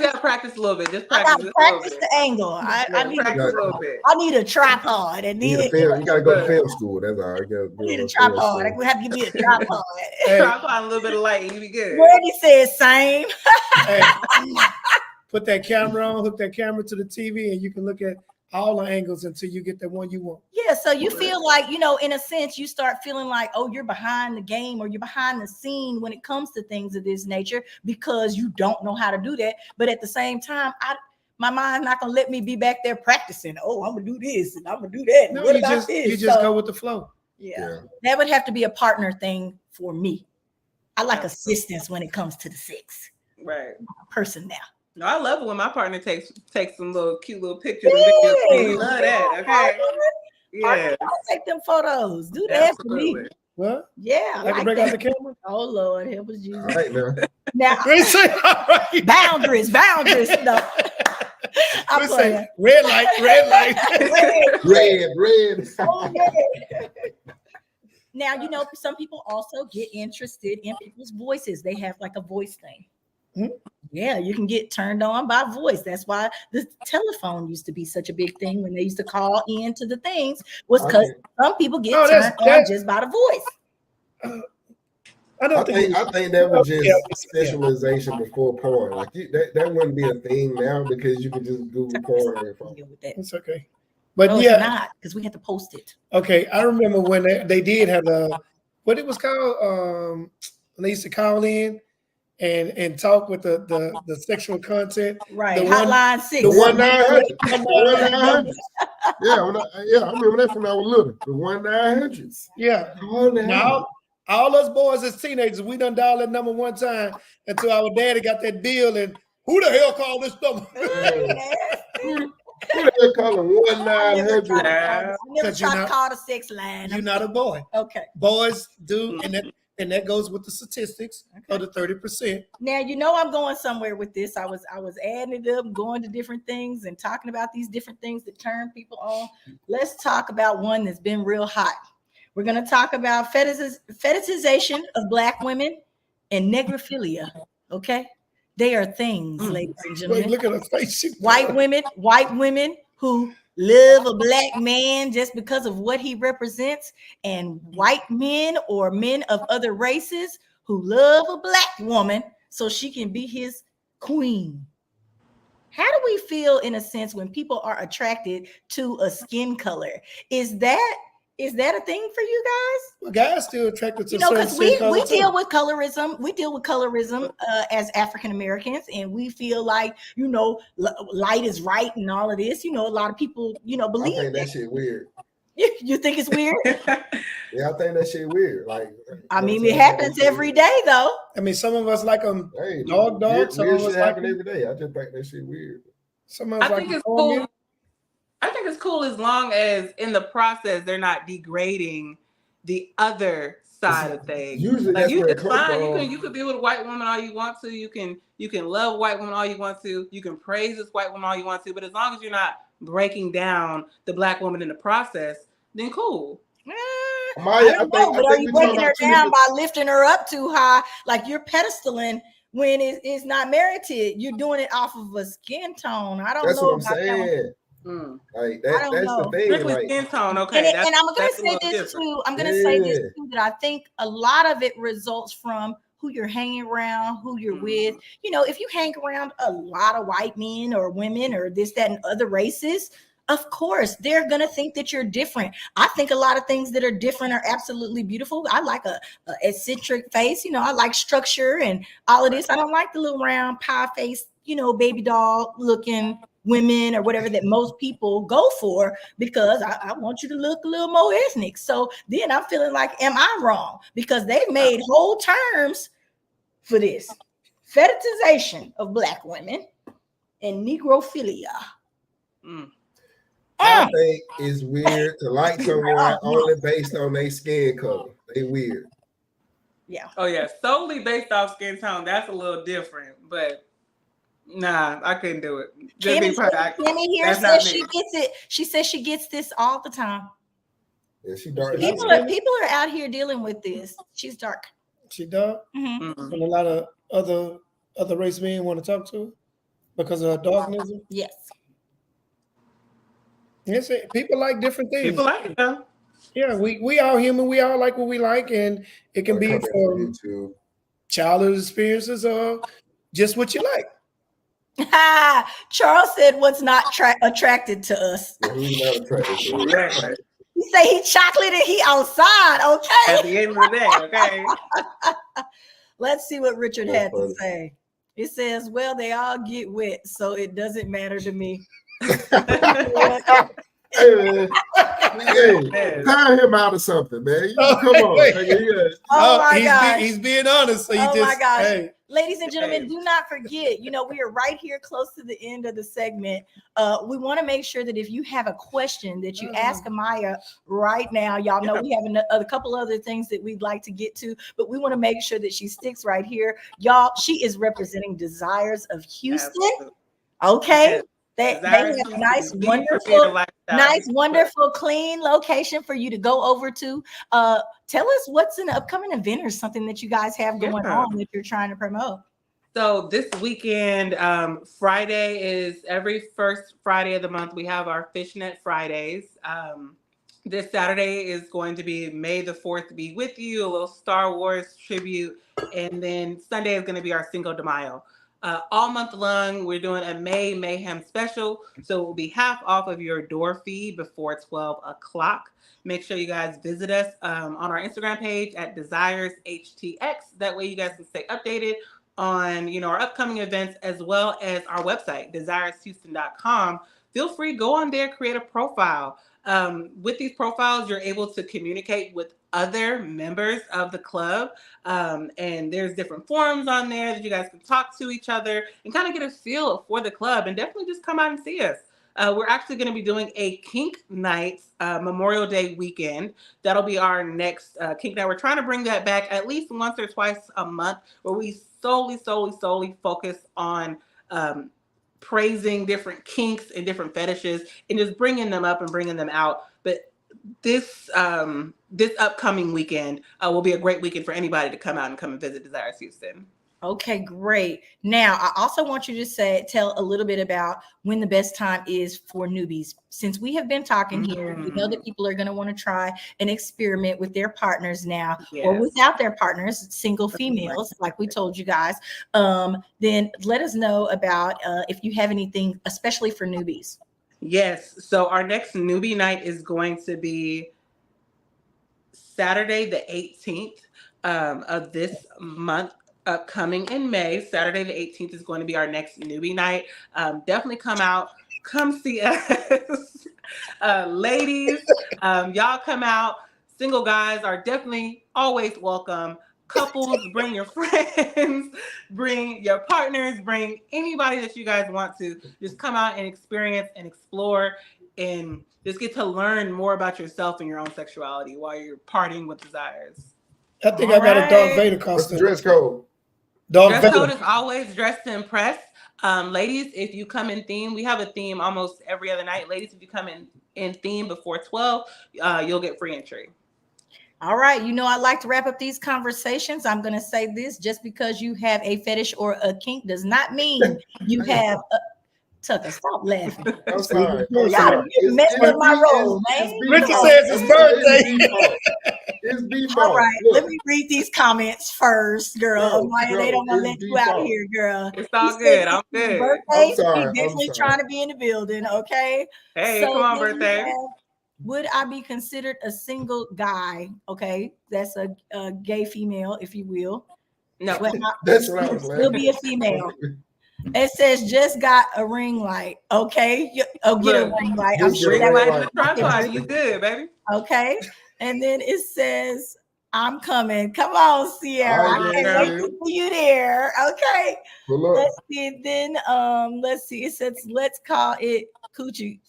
got to practice a little bit. Just practice. I got to practice the angle. I need practice a little bit. I need a trapod, and you got to go to film school. That's all. I need a trapod. I have to give me a trapod. Trapod, a little bit of light, and you be good. Randy says same. Hey, put that camera on, hook that camera to the TV, and you can look at all the angles until you get the one you want. Yeah, so you feel like, in a sense, you start feeling like, oh, you're behind the game or you're behind the scene when it comes to things of this nature because you don't know how to do that. But at the same time, my mind's not gonna let me be back there practicing. Oh, I'm gonna do this and I'm gonna do that. No, what you about this? You just go with the flow. Yeah, that would have to be a partner thing for me. I like assistance when it comes to the sex. Right. I'm a person now. No, I love it when my partner takes some little cute little pictures and videos. We love that. Okay. Yeah. I'll take them photos. Do that for me. What? Yeah. I can break out the camera. Oh Lord, help us, Jesus. All right, now boundaries. No. I'm playing. Red light. Red. Okay. Now, some people also get interested in people's voices. They have like a voice thing. Mm-hmm. Yeah, you can get turned on by voice. That's why the telephone used to be such a big thing when they used to call into the things, was because some people get turned on just by the voice. I think that was just specialization before porn. Like that wouldn't be a thing now because you can just Google porn on your phone. It's okay. But no, yeah, it's not, because we had to post it. Okay, I remember when they did have what it was called. They used to call in and talk with the sexual content. Right. The Hotline 6. The 1-900. The 1-900. 1-900. Yeah, I remember that from when I was little. The 1-900s. Yeah. Now, all us boys as teenagers, we done dialed that number one time until our daddy got that bill and who the hell called this number? Who the hell calling 1-900? I never tried to call the 6 line. You're not a boy. Okay. Boys do, and that goes with the statistics of the 30%. Now you know I'm going somewhere with this. I was adding it up, going to different things and talking about these different things that turn people on. Let's talk about one that's been real hot. We're going to talk about fetishization of Black women and negrophilia. Okay, they are things, ladies and gentlemen. Wait, look at her face. White women who love a Black man just because of what he represents, and white men or men of other races who love a Black woman so she can be his queen. How do we feel in a sense when people are attracted to a skin color? Is that a thing for you guys? Well, guys still attracted to because we deal with colorism. We deal with colorism as African Americans, and we feel like light is right and all of this. A lot of people believe. I think that shit weird. You think it's weird? Yeah, I think that shit weird. Like, I mean, it happens every day, though. I mean, some of us like them dog. Weird shit happen every day. I just think that shit weird. Some of us I think it's cool. I think it's cool as long as in the process they're not degrading the other side of things. Usually that's where it comes from. You could be with a white woman all you want to. You can love white women all you want to. You can praise this white woman all you want to. But as long as you're not breaking down the Black woman in the process, then cool. I don't know, but are you breaking her down by lifting her up too high, like you're pedestaling when it's not merited? You're doing it off of a skin tone. I don't know. That's what I'm saying. Like that's the thing. Strictly skin tone, okay. And I'm gonna say this too. I'm gonna say this too, that I think a lot of it results from who you're hanging around, who you're with. If you hang around a lot of white men or women or this, that, and other races, of course, they're going to think that you're different. I think a lot of things that are different are absolutely beautiful. I like a eccentric face. I like structure and all of this. I don't like the little round pie face, baby doll looking women or whatever that most people go for, because I want you to look a little more ethnic. So then I'm feeling like, am I wrong? Because they've made whole terms for this. Fetishization of Black women and negrophilia. I think it's weird to like someone only based on their skin color. They weird. Yeah. Oh yeah, solely based off skin tone. That's a little different, but nah, I couldn't do it. Kimmy here says she gets it. She says she gets this all the time. Yeah, she dark. People are out here dealing with this. She's dark. She dark. Mm-hmm. And a lot of other race men want to talk to her because of her darkness. Yes. Yes, people like different things. People like it though. Yeah, we all human. We all like what we like, and it can be from childhood experiences or just what you like. Charles said, "What's not attracted to us?" Yeah, who's not attracted to us? He say he chocolate and he outside. Okay. At the end of the day, okay. Let's see what Richard had to say. It says, "Well, they all get wet, so it doesn't matter to me." Hey, tie him out of something, man. Come on. Oh my gosh. He's being honest. So my gosh. Hey. Ladies and gentlemen, do not forget, we are right here close to the end of the segment. We want to make sure that if you have a question that you ask Amaya right now, y'all know we have a couple other things that we'd like to get to, but we want to make sure that she sticks right here. Y'all, she is representing Desires of Houston. Absolutely. Okay. Yes. They have a nice, wonderful, clean location for you to go over to. Tell us what's an upcoming event or something that you guys have going on that you're trying to promote. So this weekend, Friday is every first Friday of the month. We have our Fishnet Fridays. This Saturday is going to be May the 4th be with you, a little Star Wars tribute. And then Sunday is going to be our Cinco de Mayo. all month long. We're doing a May Mayhem special. So it will be half off of your door fee before 12 o'clock. Make sure you guys visit us on our Instagram page at DesiresHTX. That way you guys can stay updated on our upcoming events, as well as our website, DesiresHouston.com. Feel free, go on there, create a profile. With these profiles, you're able to communicate with other members of the club. And there's different forums on there that you guys can talk to each other and kind of get a feel for the club, and definitely just come out and see us. We're actually going to be doing a Kink night Memorial Day weekend. That'll be our next Kink night. We're trying to bring that back at least once or twice a month, where we solely focus on praising different kinks and different fetishes and just bringing them up and bringing them out. But this upcoming weekend will be a great weekend for anybody to come out and come and visit Desires Houston. Okay, great. Now, I also want you to tell a little bit about when the best time is for newbies. Since we have been talking here, we know that people are going to want to try and experiment with their partners now, or without their partners, single females, like we told you guys. Then let us know about if you have anything, especially for newbies. Yes. So our next newbie night is going to be Saturday, the 18th of this month. Upcoming in May, Saturday the 18th is going to be our next newbie night. Definitely come out, come see us. Ladies, y'all come out. Single guys are definitely always welcome. Couples, bring your friends, bring your partners, bring anybody that you guys want to. Just come out and experience and explore and just get to learn more about yourself and your own sexuality while you're partying with Desires. I think I got a Darth Vader costume. What's the dress code? Dress code is always dressed to impress. Ladies, if you come in theme, we have a theme almost every other night. Ladies, if you come in theme before 12, you'll get free entry. All right. I like to wrap up these conversations. I'm going to say this: just because you have a fetish or a kink does not mean you have a... Tucker, stop laughing. I'm sorry. Y'all messed up my role, man. Richard says his birthday. It's default. All right, let me read these comments first, girl. They don't want to let you out of here, girl. It's all good. I'm good. Birthday, I'm sorry. he's definitely trying to be in the building, okay? Hey, come on, birthday. Would I be considered a single guy? Okay, that's a gay female, if you will. No, that's what I was like. Will be a female. It says just got a ring light. Okay. Get a ring light. I'm sure that was tripod. You good, baby. Okay. And then it says, I'm coming. Come on, Sierra. I can't wait to see you there. Okay. Let's see. Then let's see. It says, let's call it coochie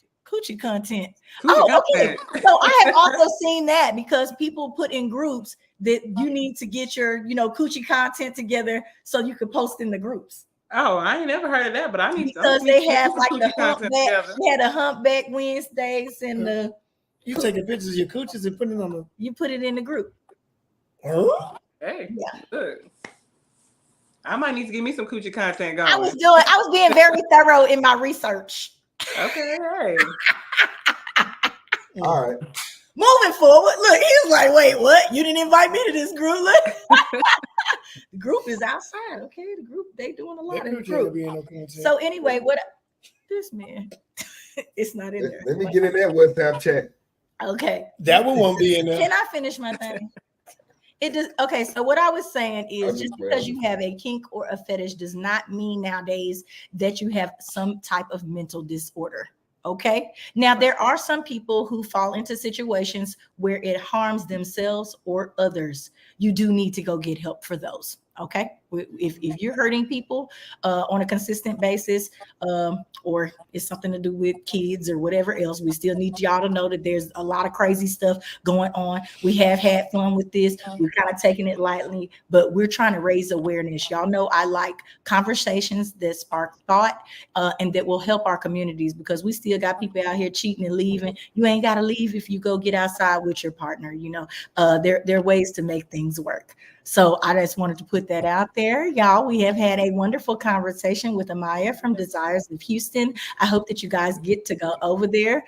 content. Okay. So I have also seen that, because people put in groups that you need to get your, coochie content together so you can post in the groups. Oh, I ain't never heard of that, but I need because they have like the humpback. They had a humpback Wednesdays and the. You taking pictures of your coochies and putting it on the. You put it in the group. Oh. Hey. Yeah. Good. I might need to give me some coochie content going. I was being very thorough in my research. Okay. Hey. All right. Moving forward, look, he was like, wait, what? You didn't invite me to this group? Look. The group is outside, okay? The group, they doing a lot in the group. So anyway, this man, it's not in there. Let me get in that WhatsApp chat. Okay. That one won't be in there. Can I finish my thing? It does. Okay, so what I was saying is just because you have a kink or a fetish does not mean nowadays that you have some type of mental disorder. Okay. Now, there are some people who fall into situations where it harms themselves or others. You do need to go get help for those. Okay. If you're hurting people on a consistent basis, or it's something to do with kids or whatever else, we still need y'all to know that there's a lot of crazy stuff going on. We have had fun with this. We're kind of taking it lightly, but we're trying to raise awareness. Y'all know I like conversations that spark thought and that will help our communities, because we still got people out here cheating and leaving. You ain't got to leave if you go get outside with your partner. There are ways to make things work. So I just wanted to put that out there. Y'all, we have had a wonderful conversation with Amaya from Desires of Houston. I hope that you guys get to go over there.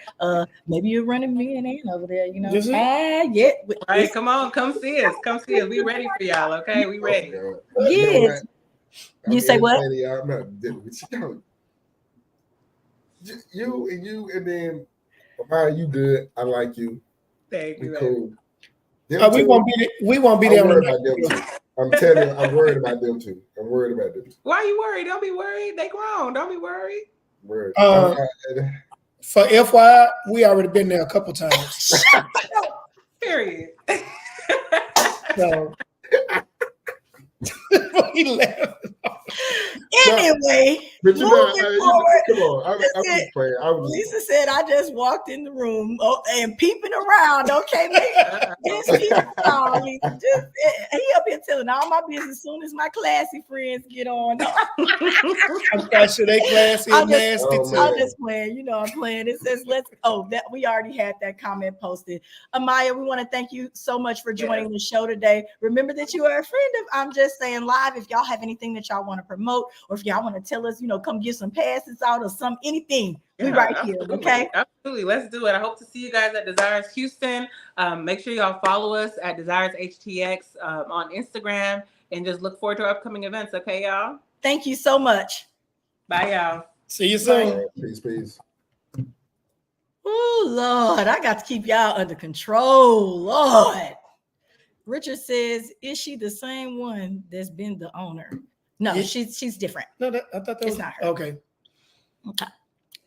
Maybe you're running me and Ann over there, Yeah. All right, come on, come see us. Come see us. We ready for y'all, okay? We ready. Yes. You say what? I'm not dealing with you, and then Amaya, you good. I like you. Thank We you. cool. We won't be there. I'm worried about them too. I'm telling you, I'm worried about them too. Why are you worried? Don't be worried. They grown. Don't be worried. Worried. For FYI, we already been there a couple times. Period. So he left. Anyway, but you moving know, forward. come on. I'm just playing. Lisa said, I just walked in the room and peeping around. Okay, just peeping around. Lisa. He up here telling all my business as soon as my classy friends get on. I'm quite sure they classy and nasty too. I'm just playing. You know, I'm playing. It says, we already had that comment posted. Amaya, we want to thank you so much for joining the show today. Remember that you are a friend of I'm Just Saying Live. If y'all have anything that y'all want to promote, or if y'all want to tell us, come get some passes out or anything, we right here, okay? Absolutely, let's do it. I hope to see you guys at Desires Houston. Make sure y'all follow us at Desires HTX on Instagram, and just look forward to our upcoming events, okay, y'all? Thank you so much. Bye, y'all. See you soon. Peace. Oh, Lord, I got to keep y'all under control, Lord. Richard says, is she the same one that's been the owner? No, yeah. she's different. No, I thought that was not her. Okay.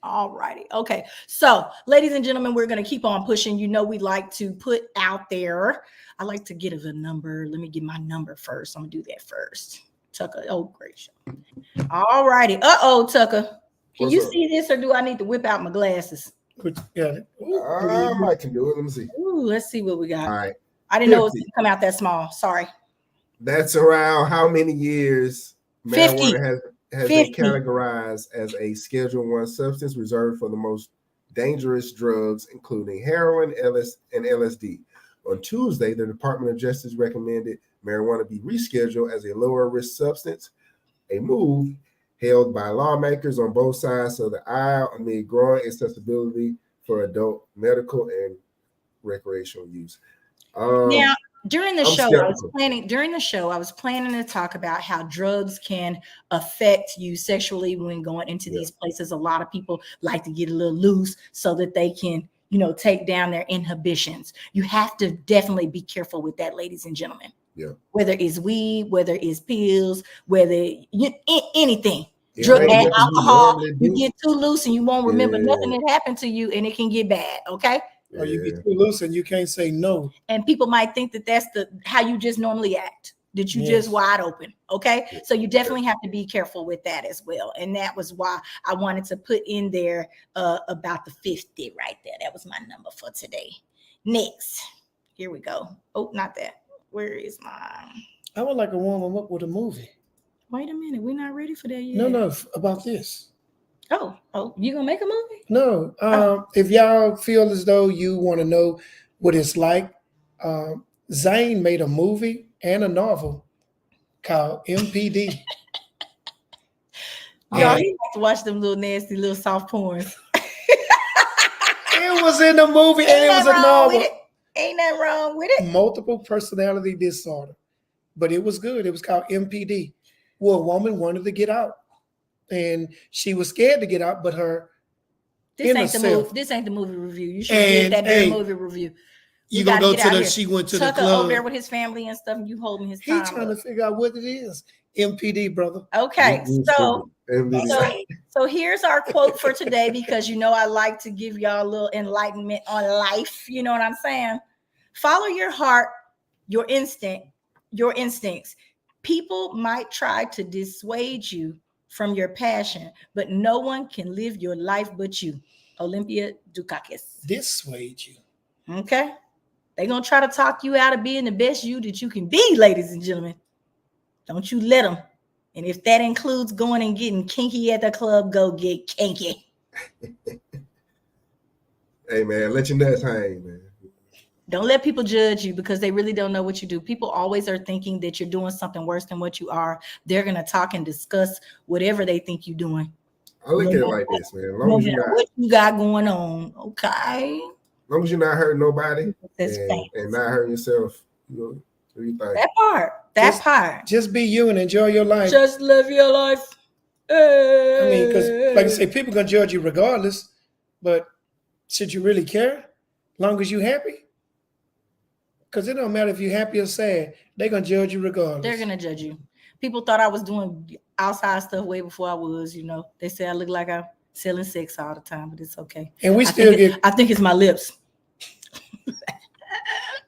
All righty. Okay. So, ladies and gentlemen, we're going to keep on pushing. We like to put out there. I like to get a number. Let me get my number first. I'm going to do that first. Tucker. Oh, great. All righty. Tucker. Can you see this, or do I need to whip out my glasses? I might can do it. Let me see. Ooh, let's see what we got. All right. I didn't know it was going to come out that small. Sorry. That's around how many years 50. marijuana has been categorized as a Schedule I substance reserved for the most dangerous drugs, including heroin, and LSD. On Tuesday, the Department of Justice recommended marijuana be rescheduled as a lower risk substance, a move hailed by lawmakers on both sides of the aisle amid growing accessibility for adult medical and recreational use. Now, during the show, I was planning to talk about how drugs can affect you sexually when going into these places. A lot of people like to get a little loose so that they can, take down their inhibitions. You have to definitely be careful with that, ladies and gentlemen. Yeah. Whether it's weed, whether it's pills, whether anything, drug and alcohol, you get too loose and you won't remember nothing that happened to you, and it can get bad. Okay. Or you get too loose and you can't say no. And people might think that that's how you just normally act, that you just wide open. Okay. So you definitely have to be careful with that as well. And that was why I wanted to put in there about the 50 right there. That was my number for today. Next. Here we go. Oh, not that. Where is mine? I would like to warm them up with a movie. Wait a minute. We're not ready for that yet. No, about this. Oh, you gonna make a movie? No. If y'all feel as though you want to know what it's like, Zane made a movie and a novel called MPD. Y'all like to watch them little nasty little soft porns. It was in the movie and it was a novel. Ain't nothing wrong with it. Multiple personality disorder, but it was good. It was called MPD. Well, a woman wanted to get out. And she was scared to get out, but this ain't the movie review. You should get that movie review. You gonna go to she went to Tucker the club over there with his family and stuff, and you holding his time. He's trying to figure out what it is. MPD, brother. Okay, so here's our quote for today, because I like to give y'all a little enlightenment on life. You know what I'm saying? Follow your heart, your instincts. People might try to dissuade you from your passion, but no one can live your life but you. Olympia Dukakis. Dissuade you. Okay. They're going to try to talk you out of being the best you that you can be, ladies and gentlemen. Don't you let them. And if that includes going and getting kinky at the club, go get kinky. Hey, man, let your nuts hang, man. Don't let people judge you, because they really don't know what you do. People always are thinking that you're doing something worse than what you are. They're going to talk and discuss whatever they think you're doing. I look at it like this, man. What you got going on, okay? As long as you're not hurting nobody and not hurting yourself, What do you think? That part. Just be you and enjoy your life. Just live your life. I mean, because like I say, people gonna judge you regardless, but should you really care? Long as you happy? Because it don't matter if you're happy or sad, they're gonna judge you regardless. They're gonna judge you. People thought I was doing outside stuff way before I was, you know. They say I look like I'm selling sex all the time, but it's okay. And we I still think it's my lips.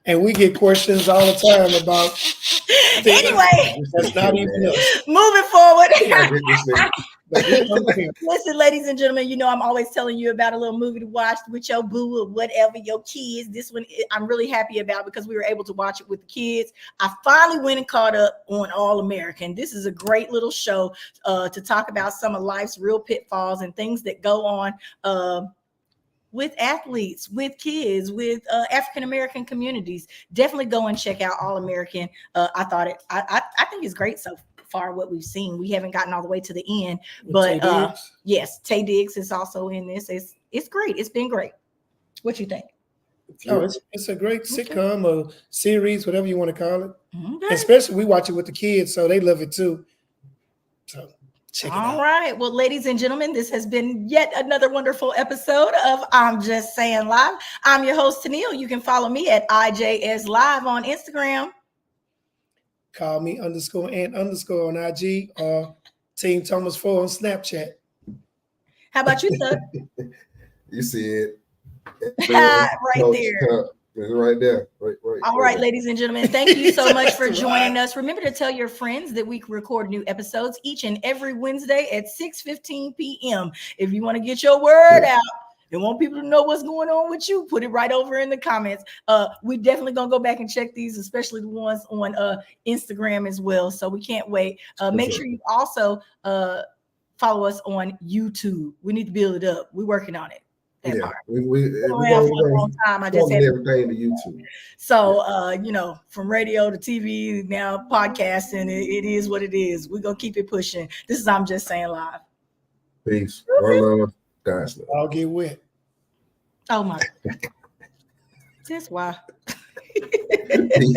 And we get questions all the time about Anyway, that's not even us. moving forward. Listen, Listen, ladies and gentlemen, you know I'm always telling you about a little movie to watch with your boo or whatever, your kids. This one I'm really happy about because we were able to watch it with the kids. I finally went and caught up on All American. This is a great little show to talk about some of life's real pitfalls and things that go on with athletes, with kids, with African American communities. Definitely go and check out All American. I think it's great so far what we've seen. We haven't gotten all the way to the end, but yes, Tay Diggs is also in this. It's great. It's been great. What you think? Oh, it's a great sitcom or series, whatever you want to call it. Okay. Especially we watch it with the kids, so they love it too. So check it out. All right. Well, ladies and gentlemen, this has been yet another wonderful episode of I'm Just Saying Live. I'm your host, Tennille. You can follow me at IJS Live on Instagram. Call me _and_ on IG or Team Thomas 4 on Snapchat. How about you, Thug? You see it. Right there. It's right there. Right. All right, ladies and gentlemen, thank you so much for joining us. Remember to tell your friends that we record new episodes each and every Wednesday at 6:15 p.m. If you want to get your word out and want people to know what's going on with you, put it right over in the comments. We definitely gonna go back and check these, especially the ones on Instagram as well. So we can't wait. Make sure you also follow us on YouTube. We need to build it up. We're working on it. We have for a long time. I just had everything to YouTube. So you know, from radio to TV, now podcasting, it is what it is. We're gonna keep it pushing. This is I'm Just Saying Live. Peace. One love. God's love. I'll get wet. Oh my. That's why. Peace.